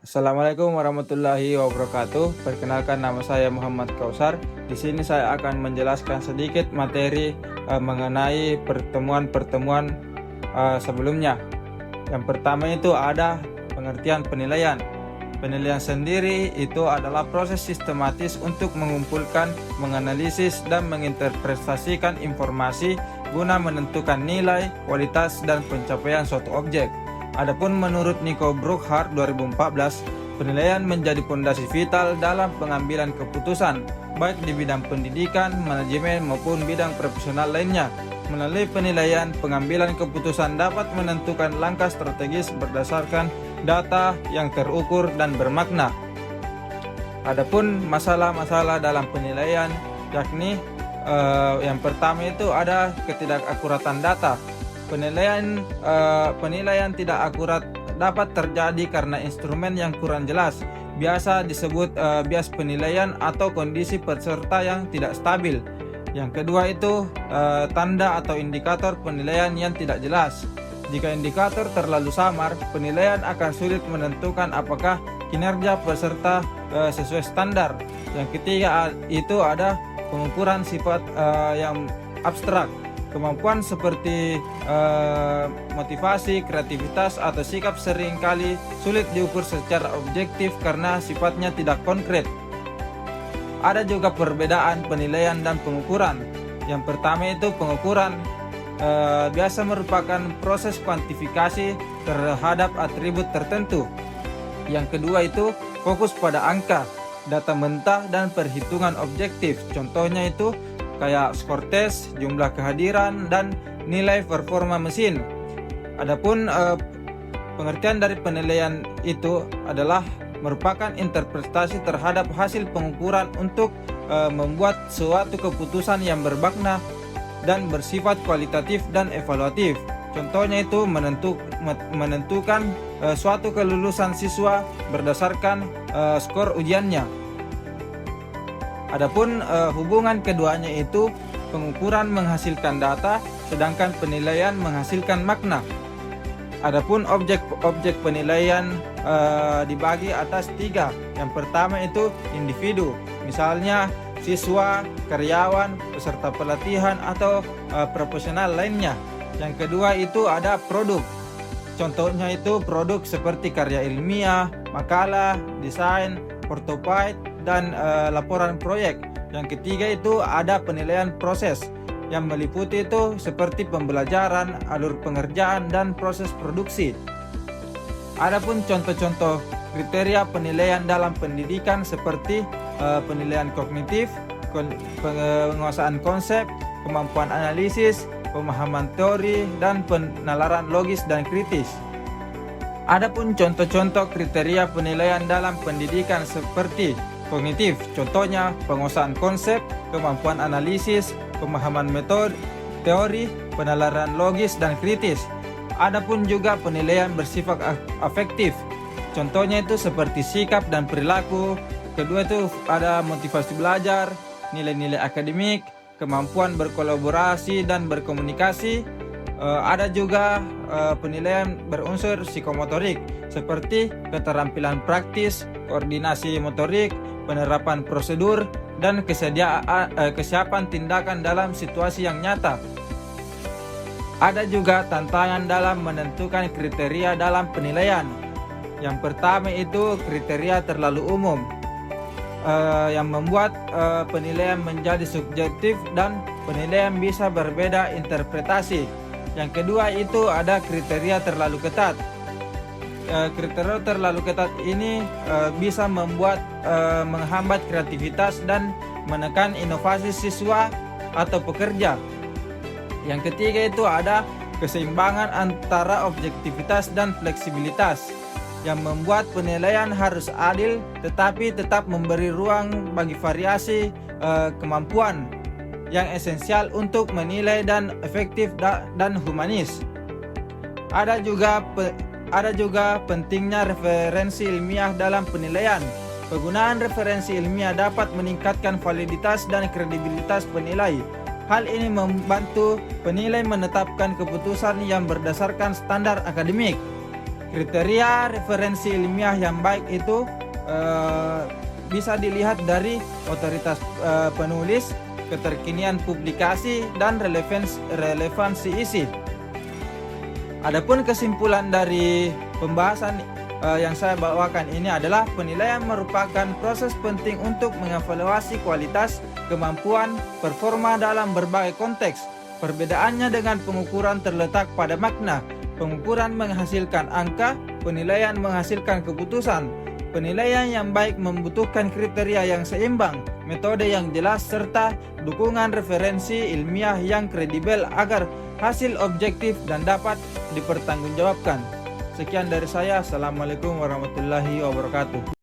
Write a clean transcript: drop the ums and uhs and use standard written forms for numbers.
Assalamualaikum warahmatullahi wabarakatuh. Perkenalkan, nama saya Muhammad Kausar. Di sini saya akan menjelaskan sedikit materi mengenai pertemuan-pertemuan sebelumnya. Yang pertama itu ada pengertian penilaian. Penilaian sendiri itu adalah proses sistematis untuk mengumpulkan, menganalisis, dan menginterpretasikan informasi guna menentukan nilai, kualitas, dan pencapaian suatu objek. Adapun menurut Nico Bruckhardt 2014, penilaian menjadi fondasi vital dalam pengambilan keputusan, baik di bidang pendidikan, manajemen, maupun bidang profesional lainnya. Melalui penilaian, pengambilan keputusan dapat menentukan langkah strategis berdasarkan data yang terukur dan bermakna. Adapun masalah-masalah dalam penilaian, yakni yang pertama itu ada ketidakakuratan data. Penilaian tidak akurat dapat terjadi karena instrumen yang kurang jelas, biasa disebut bias penilaian atau kondisi peserta yang tidak stabil. Yang kedua itu tanda atau indikator penilaian yang tidak jelas. Jika indikator terlalu samar, penilaian akan sulit menentukan apakah kinerja peserta sesuai standar. Yang ketiga itu ada pengukuran sifat yang abstrak. Kemampuan seperti motivasi, kreativitas, atau sikap seringkali sulit diukur secara objektif karena sifatnya tidak konkret. Ada juga perbedaan penilaian dan pengukuran. Yang pertama itu pengukuran biasa merupakan proses kuantifikasi terhadap atribut tertentu. Yang kedua itu fokus pada angka, data mentah, dan perhitungan objektif. Contohnya itu kayak skor tes, jumlah kehadiran, dan nilai performa mesin. Adapun pengertian dari penilaian itu adalah merupakan interpretasi terhadap hasil pengukuran untuk membuat suatu keputusan yang bermakna dan bersifat kualitatif dan evaluatif. Contohnya itu menentukan suatu kelulusan siswa berdasarkan skor ujiannya. Adapun hubungan keduanya itu pengukuran menghasilkan data, sedangkan penilaian menghasilkan makna. Adapun objek penilaian dibagi atas tiga. Yang pertama itu individu, misalnya siswa, karyawan, peserta pelatihan, atau profesional lainnya. Yang kedua itu ada produk. Contohnya itu produk seperti karya ilmiah, makalah, desain, portofolio, dan laporan proyek. Yang ketiga itu ada penilaian proses yang meliputi itu seperti pembelajaran, alur pengerjaan, dan proses produksi. Adapun contoh-contoh kriteria penilaian dalam pendidikan seperti penilaian kognitif, penguasaan konsep, kemampuan analisis, pemahaman teori, dan penalaran logis dan kritis. Adapun contoh-contoh kriteria penilaian dalam pendidikan seperti kognitif, contohnya penguasaan konsep, kemampuan analisis, pemahaman metode, teori, penalaran logis dan kritis. Adapun juga penilaian bersifat afektif, contohnya itu seperti sikap dan perilaku. Kedua itu ada motivasi belajar, nilai-nilai akademik, kemampuan berkolaborasi dan berkomunikasi. Ada juga penilaian berunsur psikomotorik seperti keterampilan praktis, koordinasi motorik, penerapan prosedur, dan kesiapan tindakan dalam situasi yang nyata. Ada juga tantangan dalam menentukan kriteria dalam penilaian. Yang pertama itu kriteria terlalu umum yang membuat penilaian menjadi subjektif dan penilaian bisa berbeda interpretasi. Yang kedua itu ada kriteria terlalu ketat. Kriteria terlalu ketat ini bisa membuat menghambat kreativitas dan menekan inovasi siswa atau pekerja. Yang ketiga itu ada keseimbangan antara objektivitas dan fleksibilitas yang membuat penilaian harus adil tetapi tetap memberi ruang bagi variasi kemampuan yang esensial untuk menilai dan efektif dan humanis. Ada juga pentingnya referensi ilmiah dalam penilaian. Penggunaan referensi ilmiah dapat meningkatkan validitas dan kredibilitas penilai. Hal ini membantu penilai menetapkan keputusan yang berdasarkan standar akademik. Kriteria referensi ilmiah yang baik itu bisa dilihat dari otoritas penulis, keterkinian publikasi, dan relevansi isi. Adapun kesimpulan dari pembahasan yang saya bawakan ini adalah penilaian merupakan proses penting untuk mengevaluasi kualitas, kemampuan, performa dalam berbagai konteks. Perbedaannya dengan pengukuran terletak pada makna. Pengukuran menghasilkan angka, penilaian menghasilkan keputusan. Penilaian yang baik membutuhkan kriteria yang seimbang, metode yang jelas, serta dukungan referensi ilmiah yang kredibel agar hasil objektif dan dapat dipertanggungjawabkan. Sekian dari saya. Assalamualaikum warahmatullahi wabarakatuh.